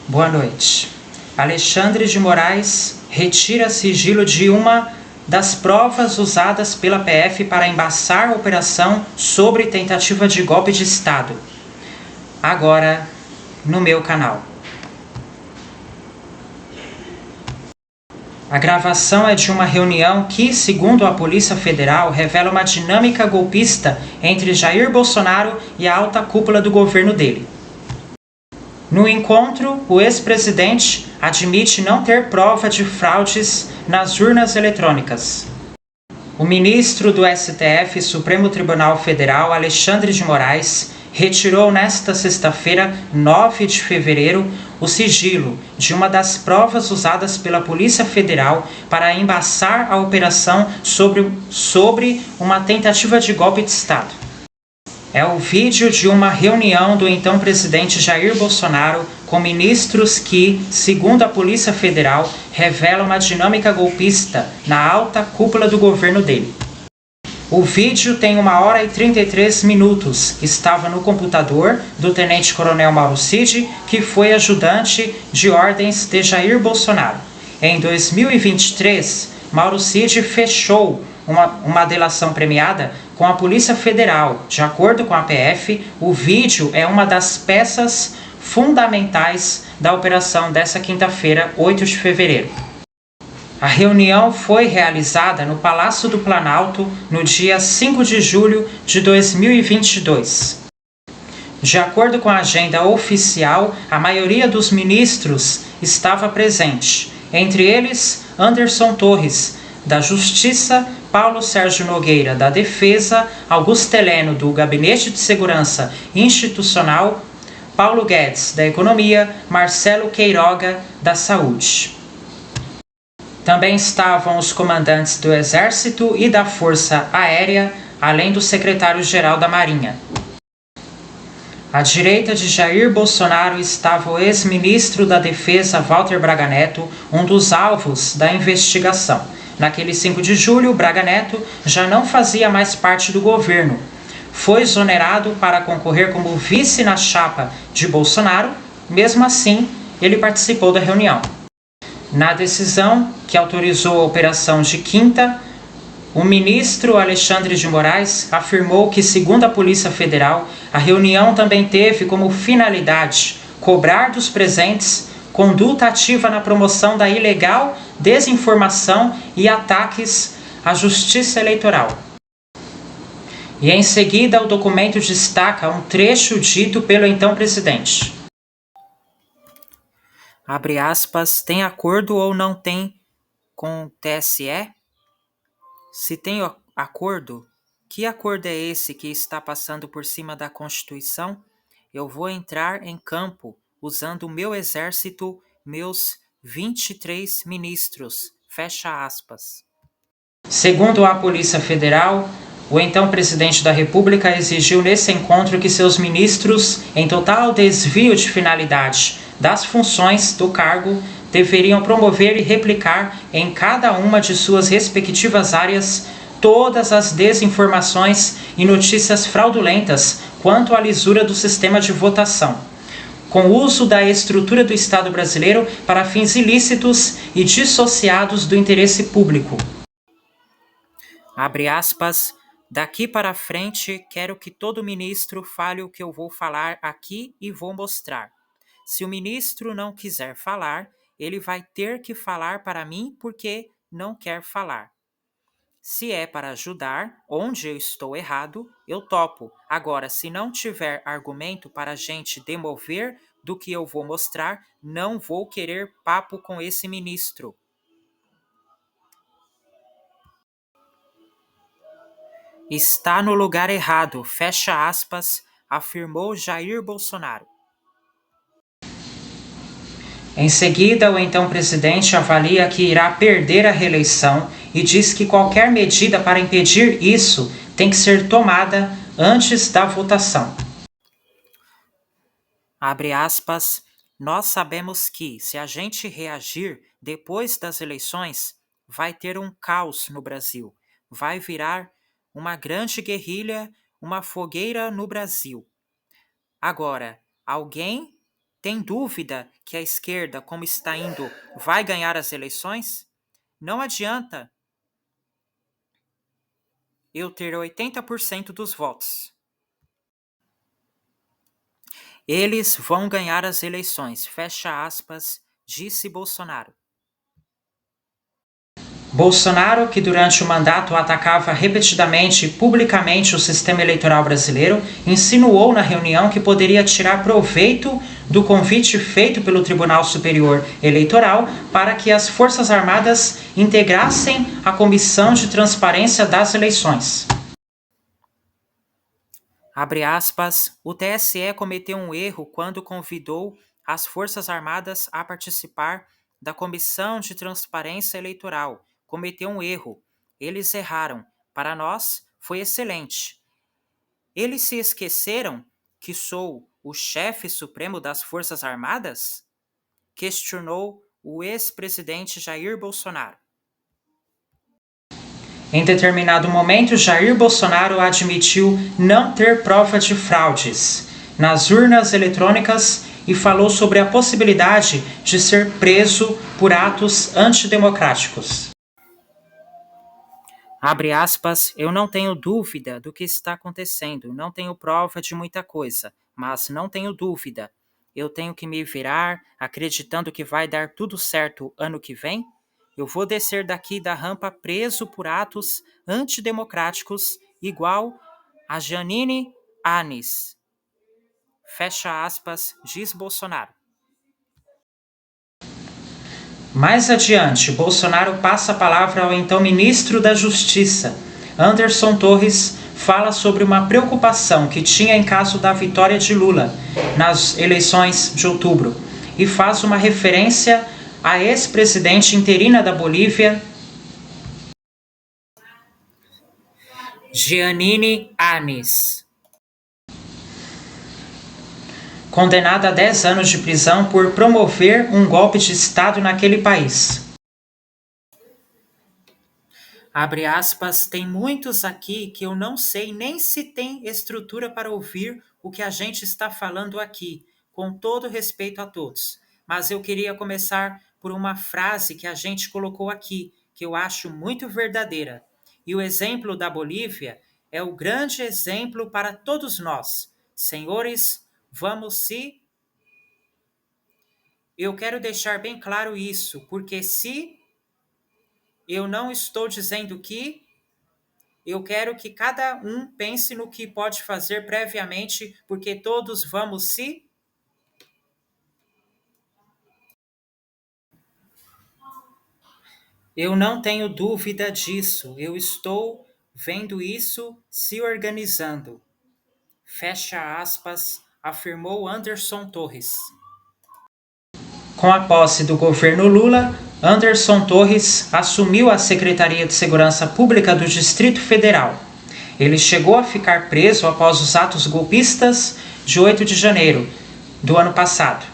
Boa noite. Alexandre de Moraes retira sigilo de uma das provas usadas pela PF para embaçar a operação sobre tentativa de golpe de Estado. Agora, no meu canal. A gravação é de uma reunião que, segundo a Polícia Federal, revela uma dinâmica golpista entre Jair Bolsonaro e a alta cúpula do governo dele. No encontro, o ex-presidente admite não ter prova de fraudes nas urnas eletrônicas. O ministro do STF, Supremo Tribunal Federal, Alexandre de Moraes, retirou nesta sexta-feira, 9 de fevereiro, o sigilo de uma das provas usadas pela Polícia Federal para embaçar a operação sobre uma tentativa de golpe de Estado. É o vídeo de uma reunião do então presidente Jair Bolsonaro com ministros que, segundo a Polícia Federal, revela uma dinâmica golpista na alta cúpula do governo dele. O vídeo tem 1h e 33 minutos. Estava no computador do tenente-coronel Mauro Cid, que foi ajudante de ordens de Jair Bolsonaro. Em 2023, Mauro Cid fechou uma delação premiada com a Polícia Federal. De acordo com a PF, o vídeo é uma das peças fundamentais da operação dessa quinta-feira, 8 de fevereiro. A reunião foi realizada no Palácio do Planalto no dia 5 de julho de 2022. De acordo com a agenda oficial, a maioria dos ministros estava presente, entre eles Anderson Torres, da Justiça, Paulo Sérgio Nogueira, da Defesa, Augusto Heleno, do Gabinete de Segurança Institucional, Paulo Guedes, da Economia, Marcelo Queiroga, da Saúde. Também estavam os comandantes do Exército e da Força Aérea, além do secretário-geral da Marinha. À direita de Jair Bolsonaro estava o ex-ministro da Defesa, Walter Braga Neto, um dos alvos da investigação. Naquele 5 de julho, Braga Neto já não fazia mais parte do governo. Foi exonerado para concorrer como vice na chapa de Bolsonaro. Mesmo assim, ele participou da reunião. Na decisão que autorizou a operação de quinta, o ministro Alexandre de Moraes afirmou que, segundo a Polícia Federal, a reunião também teve como finalidade cobrar dos presentes conduta ativa na promoção da ilegal desinformação e ataques à justiça eleitoral. E em seguida o documento destaca um trecho dito pelo então presidente. Abre aspas, tem acordo ou não tem com o TSE? Se tem acordo, que acordo é esse que está passando por cima da Constituição? Eu vou entrar em campo usando o meu exército, meus 23 ministros. Fecha aspas. Segundo a Polícia Federal, o então presidente da República exigiu nesse encontro que seus ministros, em total desvio de finalidade das funções do cargo, deveriam promover e replicar em cada uma de suas respectivas áreas todas as desinformações e notícias fraudulentas quanto à lisura do sistema de votação, com o uso da estrutura do Estado brasileiro para fins ilícitos e dissociados do interesse público. Abre aspas, daqui para frente quero que todo ministro fale o que eu vou falar aqui e vou mostrar. Se o ministro não quiser falar, ele vai ter que falar para mim porque não quer falar. Se é para ajudar, onde eu estou errado, eu topo. Agora, se não tiver argumento para a gente demover do que eu vou mostrar, não vou querer papo com esse ministro. Está no lugar errado, fecha aspas, afirmou Jair Bolsonaro. Em seguida, o então presidente avalia que irá perder a reeleição e diz que qualquer medida para impedir isso tem que ser tomada antes da votação. Abre aspas, nós sabemos que, se a gente reagir depois das eleições, vai ter um caos no Brasil. Vai virar uma grande guerrilha, uma fogueira no Brasil. Agora, alguém Tem dúvida que a esquerda, como está indo, vai ganhar as eleições? Não adianta eu ter 80% dos votos. Eles vão ganhar as eleições, fecha aspas, disse Bolsonaro. Bolsonaro, que durante o mandato atacava repetidamente e publicamente o sistema eleitoral brasileiro, insinuou na reunião que poderia tirar proveito do convite feito pelo Tribunal Superior Eleitoral para que as Forças Armadas integrassem a Comissão de Transparência das Eleições. Abre aspas, o TSE cometeu um erro quando convidou as Forças Armadas a participar da Comissão de Transparência Eleitoral. Cometeu um erro. Eles erraram. Para nós, foi excelente. Eles se esqueceram que sou o chefe supremo das Forças Armadas? Questionou o ex-presidente Jair Bolsonaro. Em determinado momento, Jair Bolsonaro admitiu não ter prova de fraudes nas urnas eletrônicas e falou sobre a possibilidade de ser preso por atos antidemocráticos. Abre aspas, eu não tenho dúvida do que está acontecendo, não tenho prova de muita coisa, mas não tenho dúvida. Eu tenho que me virar acreditando que vai dar tudo certo ano que vem? Eu vou descer daqui da rampa preso por atos antidemocráticos, igual a Jeanine Áñez. Fecha aspas, diz Bolsonaro. Mais adiante, Bolsonaro passa a palavra ao então ministro da Justiça. Anderson Torres fala sobre uma preocupação que tinha em caso da vitória de Lula nas eleições de outubro e faz uma referência à ex-presidente interina da Bolívia, Jeanine Áñez, condenada a 10 anos de prisão por promover um golpe de Estado naquele país. Abre aspas, tem muitos aqui que eu não sei nem se tem estrutura para ouvir o que a gente está falando aqui, com todo respeito a todos. Mas eu queria começar por uma frase que a gente colocou aqui, que eu acho muito verdadeira. E o exemplo da Bolívia é o grande exemplo para todos nós. Senhores, vamos se... Eu quero deixar bem claro isso, porque se eu não estou dizendo que, eu quero que cada um pense no que pode fazer previamente, porque todos vamos se... Eu não tenho dúvida disso, eu estou vendo isso se organizando. Fecha aspas, afirmou Anderson Torres. Com a posse do governo Lula, Anderson Torres assumiu a Secretaria de Segurança Pública do Distrito Federal. Ele chegou a ficar preso após os atos golpistas de 8 de janeiro do ano passado,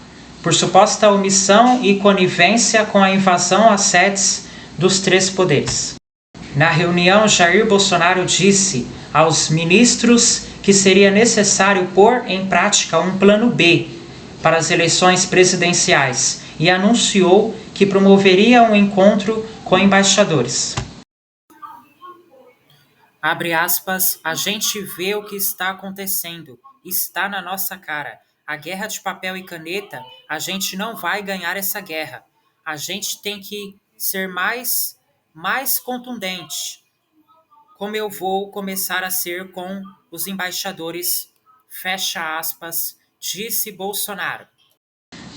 por suposta omissão e conivência com a invasão às sedes dos três poderes. Na reunião, Jair Bolsonaro disse aos ministros que seria necessário pôr em prática um plano B para as eleições presidenciais e anunciou que promoveria um encontro com embaixadores. Abre aspas, a gente vê o que está acontecendo, está na nossa cara. A guerra de papel e caneta, a gente não vai ganhar essa guerra. A gente tem que ser mais contundente, como eu vou começar a ser com os embaixadores, fecha aspas, disse Bolsonaro.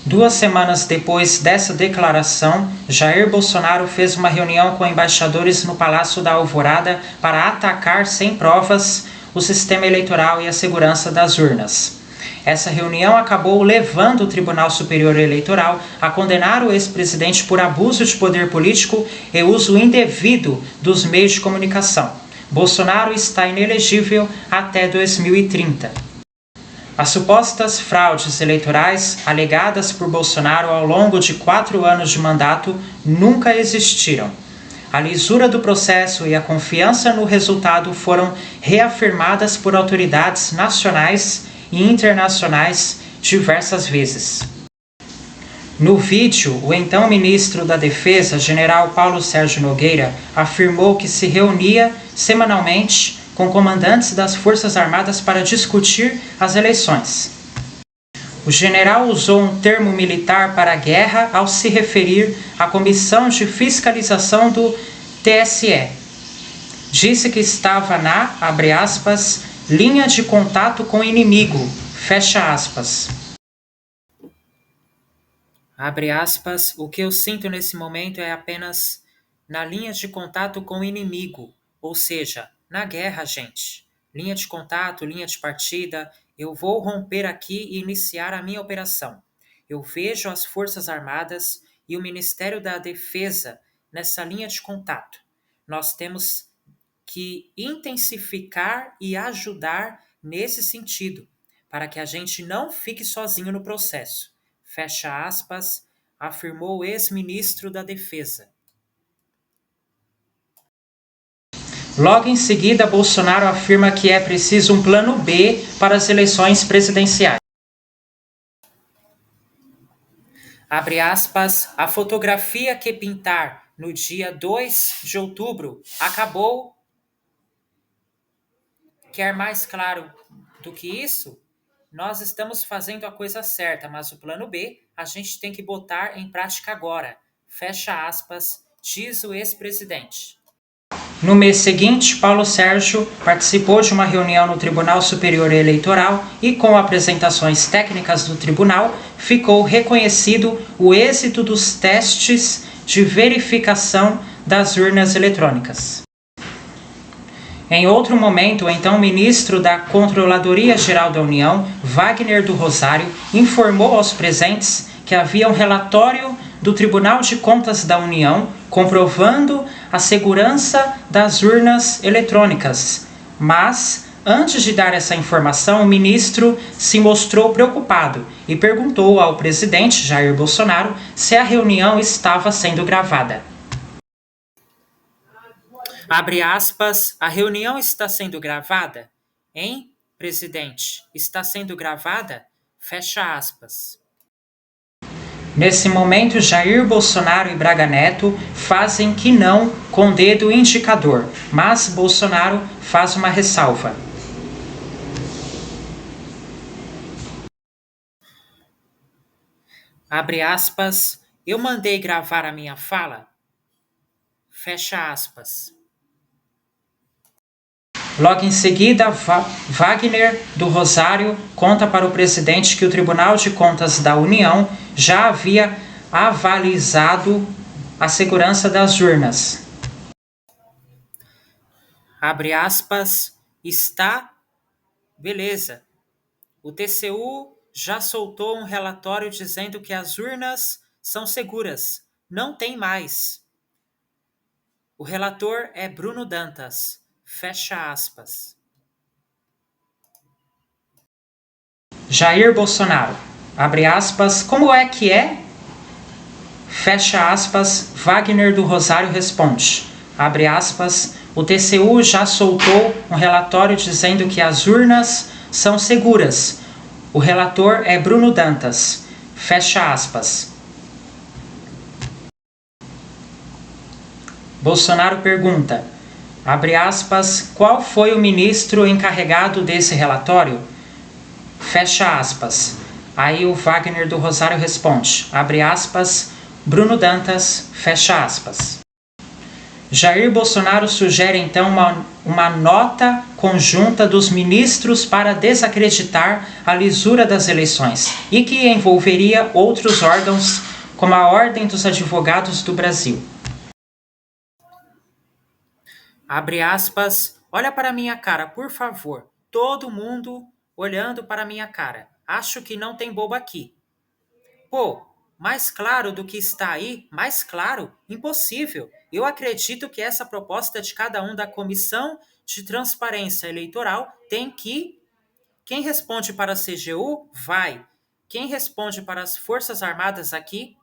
2 semanas depois dessa declaração, Jair Bolsonaro fez uma reunião com embaixadores no Palácio da Alvorada para atacar sem provas o sistema eleitoral e a segurança das urnas. Essa reunião acabou levando o Tribunal Superior Eleitoral a condenar o ex-presidente por abuso de poder político e uso indevido dos meios de comunicação. Bolsonaro está inelegível até 2030. As supostas fraudes eleitorais alegadas por Bolsonaro ao longo de 4 anos de mandato nunca existiram. A lisura do processo e a confiança no resultado foram reafirmadas por autoridades nacionais e internacionais diversas vezes. No vídeo, o então ministro da Defesa, general Paulo Sérgio Nogueira, afirmou que se reunia semanalmente com comandantes das Forças Armadas para discutir as eleições. O general usou um termo militar para a guerra ao se referir à Comissão de Fiscalização do TSE. Disse que estava na, abre aspas, linha de contato com o inimigo, fecha aspas. Abre aspas, o que eu sinto nesse momento é apenas na linha de contato com o inimigo, ou seja, na guerra, gente. Linha de contato, linha de partida, eu vou romper aqui e iniciar a minha operação. Eu vejo as Forças Armadas e o Ministério da Defesa nessa linha de contato. Nós temos que intensificar e ajudar nesse sentido, para que a gente não fique sozinho no processo. Fecha aspas, afirmou o ex-ministro da Defesa. Logo em seguida, Bolsonaro afirma que é preciso um plano B para as eleições presidenciais. Abre aspas, a fotografia que pintar no dia 2 de outubro acabou. Quer mais claro do que isso? Nós estamos fazendo a coisa certa, mas o plano B a gente tem que botar em prática agora. Fecha aspas, diz o ex-presidente. No mês seguinte, Paulo Sérgio participou de uma reunião no Tribunal Superior Eleitoral e, com apresentações técnicas do tribunal, ficou reconhecido o êxito dos testes de verificação das urnas eletrônicas. Em outro momento, o então ministro da Controladoria Geral da União, Wagner do Rosário, informou aos presentes que havia um relatório do Tribunal de Contas da União comprovando a segurança das urnas eletrônicas. Mas, antes de dar essa informação, o ministro se mostrou preocupado e perguntou ao presidente Jair Bolsonaro se a reunião estava sendo gravada. Abre aspas, a reunião está sendo gravada? Hein, presidente? Está sendo gravada? Fecha aspas. Nesse momento, Jair Bolsonaro e Braga Neto fazem que não com dedo indicador, mas Bolsonaro faz uma ressalva. Abre aspas, eu mandei gravar a minha fala? Fecha aspas. Logo em seguida, Wagner do Rosário conta para o presidente que o Tribunal de Contas da União já havia avalizado a segurança das urnas. Abre aspas, está beleza. O TCU já soltou um relatório dizendo que as urnas são seguras. Não tem mais. O relator é Bruno Dantas. Fecha aspas. Jair Bolsonaro, abre aspas, como é que é? Fecha aspas, Wagner do Rosário responde, abre aspas, o TCU já soltou um relatório dizendo que as urnas são seguras. O relator é Bruno Dantas. Fecha aspas. Bolsonaro pergunta, abre aspas, qual foi o ministro encarregado desse relatório? Fecha aspas. Aí o Wagner do Rosário responde, abre aspas, Bruno Dantas, fecha aspas. Jair Bolsonaro sugere então uma nota conjunta dos ministros para desacreditar a lisura das eleições e que envolveria outros órgãos como a Ordem dos Advogados do Brasil. Abre aspas, olha para minha cara, por favor. Todo mundo olhando para minha cara. Acho que não tem bobo aqui. Pô, mais claro do que está aí? Mais claro? Impossível. Eu acredito que essa proposta de cada um da Comissão de Transparência Eleitoral tem que... Quem responde para a CGU, vai. Quem responde para as Forças Armadas aqui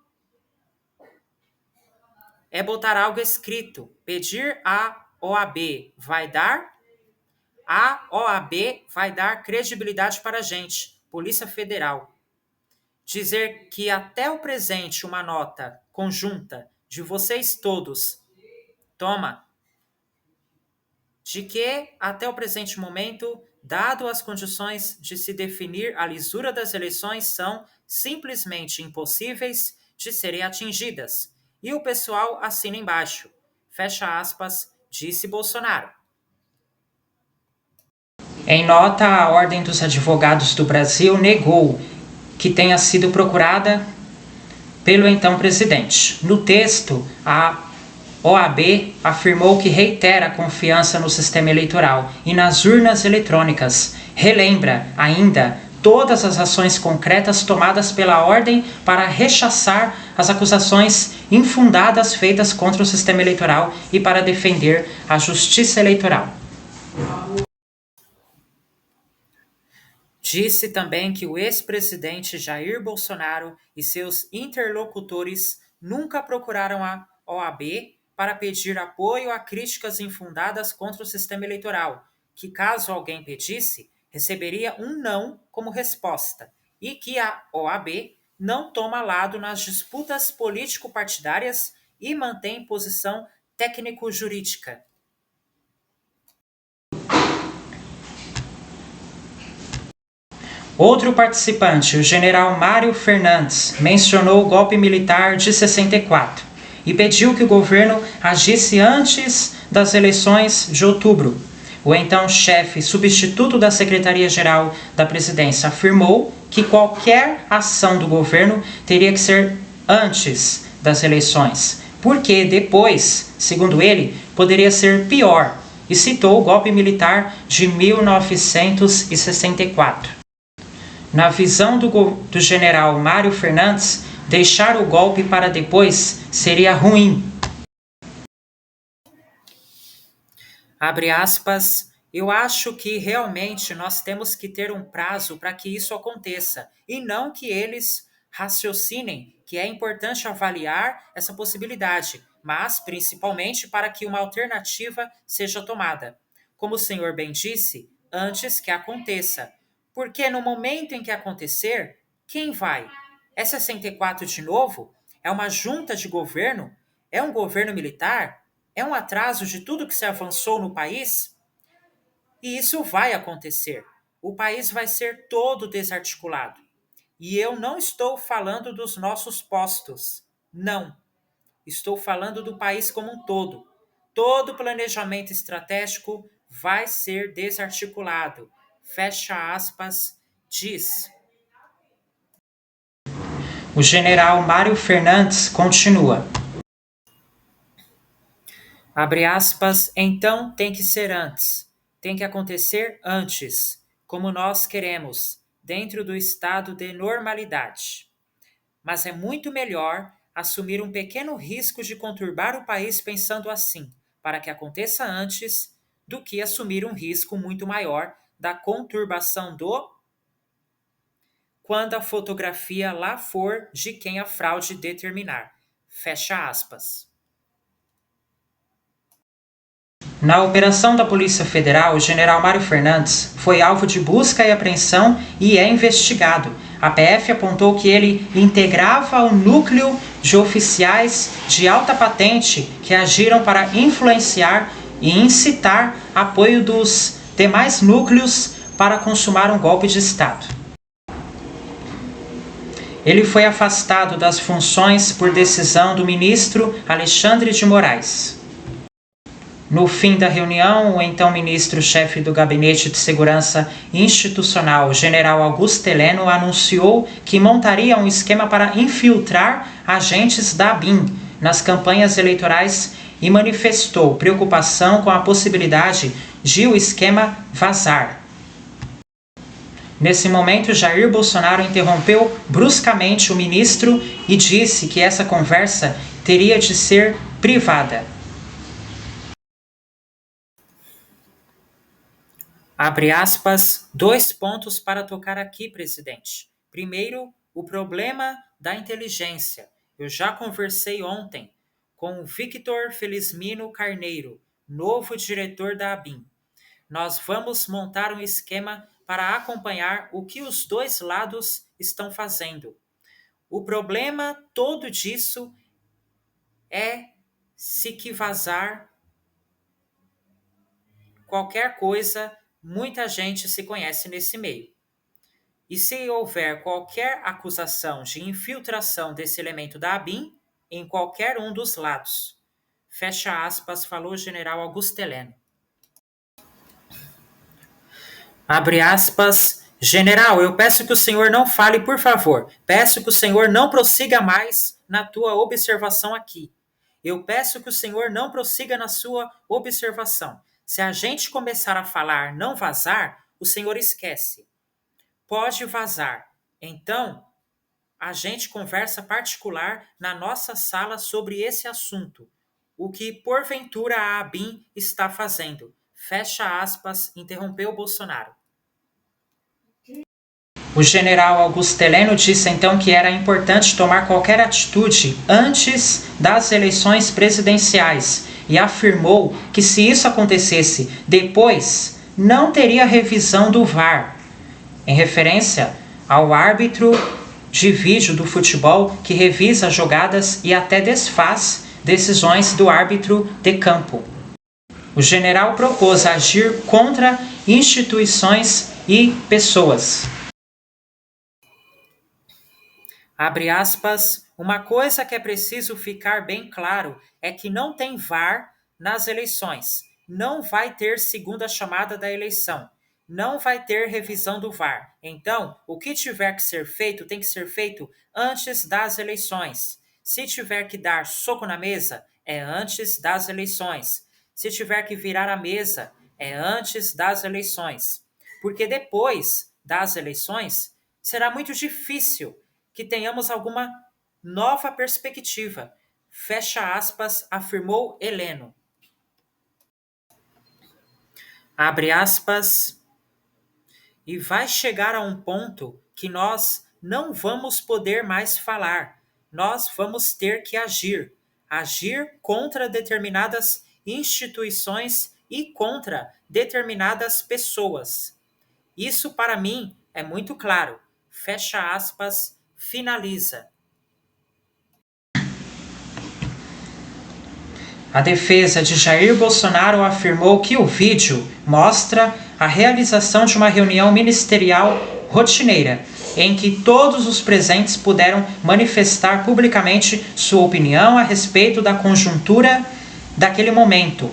é botar algo escrito. Pedir a OAB vai dar? A OAB vai dar credibilidade para a gente, Polícia Federal. dizer que até o presente uma nota conjunta de vocês todos, toma, de que até o presente momento, dado as condições de se definir a lisura das eleições são simplesmente impossíveis de serem atingidas. E o pessoal assina embaixo. Fecha aspas, disse Bolsonaro. Em nota, a Ordem dos Advogados do Brasil negou que tenha sido procurada pelo então presidente. No texto, a OAB afirmou que reitera a confiança no sistema eleitoral e nas urnas eletrônicas. Relembra, ainda, todas as ações concretas tomadas pela Ordem para rechaçar as acusações infundadas feitas contra o sistema eleitoral e para defender a justiça eleitoral. Disse também que o ex-presidente Jair Bolsonaro e seus interlocutores nunca procuraram a OAB para pedir apoio a críticas infundadas contra o sistema eleitoral, que caso alguém pedisse, receberia um não como resposta, e que a OAB não toma lado nas disputas político-partidárias e mantém posição técnico-jurídica. Outro participante, o general Mário Fernandes, mencionou o golpe militar de 64 e pediu que o governo agisse antes das eleições de outubro. O então chefe substituto da Secretaria-Geral da Presidência afirmou que qualquer ação do governo teria que ser antes das eleições, porque depois, segundo ele, poderia ser pior, e citou o golpe militar de 1964. Na visão do general Mário Fernandes, deixar o golpe para depois seria ruim. Abre aspas, eu acho que realmente nós temos que ter um prazo para que isso aconteça, e não que eles raciocinem que é importante avaliar essa possibilidade, mas principalmente para que uma alternativa seja tomada. Como o senhor bem disse, antes que aconteça. Porque no momento em que acontecer, quem vai? É 64 de novo? É uma junta de governo? É um governo militar? É um atraso de tudo que se avançou no país? E isso vai acontecer. O país vai ser todo desarticulado. E eu não estou falando dos nossos postos. Não. Estou falando do país como um todo. Todo planejamento estratégico vai ser desarticulado. Fecha aspas, diz. O general Mário Fernandes continua. Abre aspas, então tem que ser antes. Tem que acontecer antes, como nós queremos, dentro do estado de normalidade. Mas é muito melhor assumir um pequeno risco de conturbar o país pensando assim, para que aconteça antes, do que assumir um risco muito maior da conturbação do quando a fotografia lá for de quem a fraude determinar. Fecha aspas. Na operação da Polícia Federal, o general Mário Fernandes foi alvo de busca e apreensão e é investigado. A PF apontou que ele integrava o núcleo de oficiais de alta patente que agiram para influenciar e incitar apoio dos demais núcleos para consumar um golpe de Estado. Ele foi afastado das funções por decisão do ministro Alexandre de Moraes. No fim da reunião, o então ministro-chefe do Gabinete de Segurança Institucional, general Augusto Heleno, anunciou que montaria um esquema para infiltrar agentes da ABIN nas campanhas eleitorais e manifestou preocupação com a possibilidade de o esquema vazar. Nesse momento, Jair Bolsonaro interrompeu bruscamente o ministro e disse que essa conversa teria de ser privada. Abre aspas, 2 pontos para tocar aqui, presidente. Primeiro, o problema da inteligência. Eu já conversei ontem com o Victor Felizmino Carneiro, novo diretor da ABIN. Nós vamos montar um esquema para acompanhar o que os dois lados estão fazendo. O problema todo disso é se que vazar qualquer coisa, muita gente se conhece nesse meio. E se houver qualquer acusação de infiltração desse elemento da ABIN em qualquer um dos lados. Fecha aspas, falou o general Augusto Heleno. Abre aspas. General, eu peço que o senhor não fale, por favor. Peço que o senhor não prossiga mais na tua observação aqui. Eu peço que o senhor não prossiga na sua observação. Se a gente começar a falar não vazar, o senhor esquece. Pode vazar. Então, a gente conversa particular na nossa sala sobre esse assunto. O que, porventura, a ABIN está fazendo. Fecha aspas, interrompeu Bolsonaro. O general Augusto Heleno disse então que era importante tomar qualquer atitude antes das eleições presidenciais e afirmou que se isso acontecesse depois, não teria revisão do VAR, em referência ao árbitro de vídeo do futebol que revisa jogadas e até desfaz decisões do árbitro de campo. O general propôs agir contra instituições e pessoas. Abre aspas, uma coisa que é preciso ficar bem claro é que não tem VAR nas eleições. Não vai ter segunda chamada da eleição. Não vai ter revisão do VAR. Então, o que tiver que ser feito tem que ser feito antes das eleições. Se tiver que dar soco na mesa, é antes das eleições. Se tiver que virar a mesa, é antes das eleições. Porque depois das eleições, será muito difícil que tenhamos alguma nova perspectiva. Fecha aspas, afirmou Heleno. Abre aspas. E vai chegar a um ponto que nós não vamos poder mais falar. Nós vamos ter que agir. Agir contra determinadas instituições e contra determinadas pessoas. Isso, para mim, é muito claro. Fecha aspas, finaliza. A defesa de Jair Bolsonaro afirmou que o vídeo mostra a realização de uma reunião ministerial rotineira, em que todos os presentes puderam manifestar publicamente sua opinião a respeito da conjuntura daquele momento.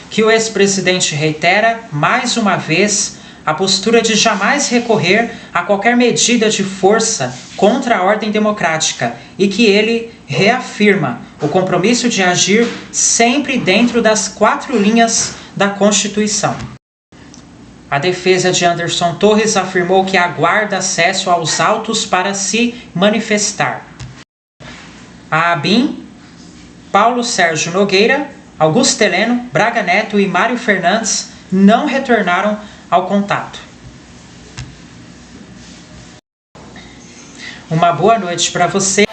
Que o ex-presidente reitera, mais uma vez, a postura de jamais recorrer a qualquer medida de força contra a ordem democrática e que ele reafirma o compromisso de agir sempre dentro das 4 linhas da Constituição. A defesa de Anderson Torres afirmou que aguarda acesso aos autos para se manifestar. A ABIN, Paulo Sérgio Nogueira, Augusto Heleno, Braga Neto e Mário Fernandes não retornaram ao contato. Uma boa noite para você.